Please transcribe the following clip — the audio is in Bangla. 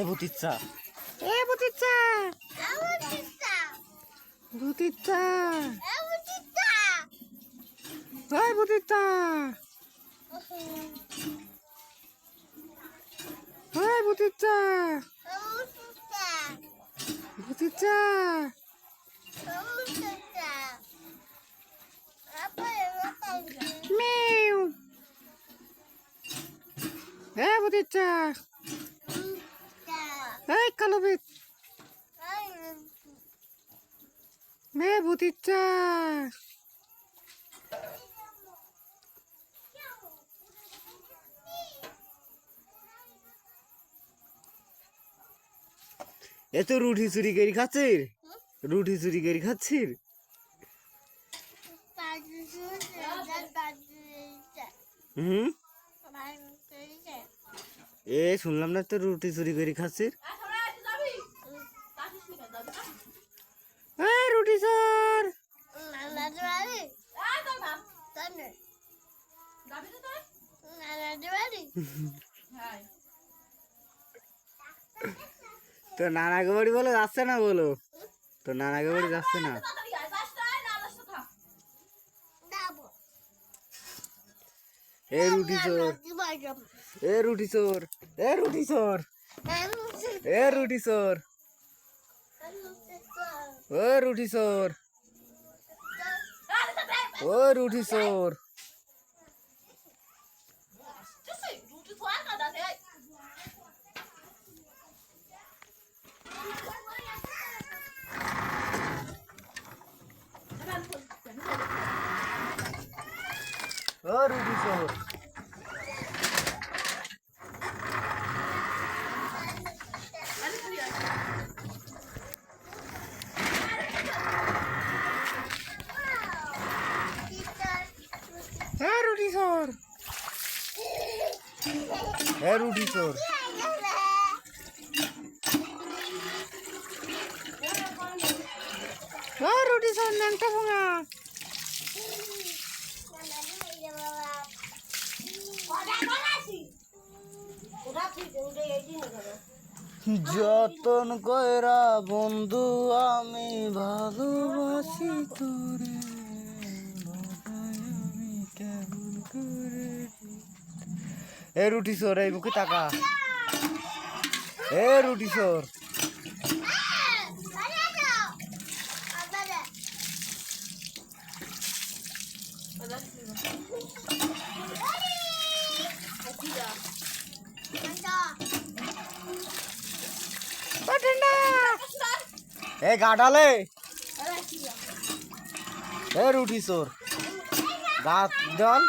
ভূতিচ্ছা কালো বেত ভূতিচ্ছা এত রুটি চুরি করে খাচ্ছিস শুনলাম না তো রুটি চুরি করে খাচ্ছিস রুটি চোর তো নানাকে বাড়ি বলো যাচ্ছে না বলো তো নানাকে বাড়ি যাচ্ছে না রুটি চোর রুটি চোর রুটি চোর রুটি চোর রুটি চোর রুটি চোর রুটি চোর রুটি চোর রুটি চোর রুটি চোর ন্যাংটা ভোঙা যতন কইরা বন্ধু আমি ভালোবাসি তোরে আমি কেমন করে রুটি চোর এই মুখে টাকা রুটি চোর গাডালে রুটি চোর গাছ জল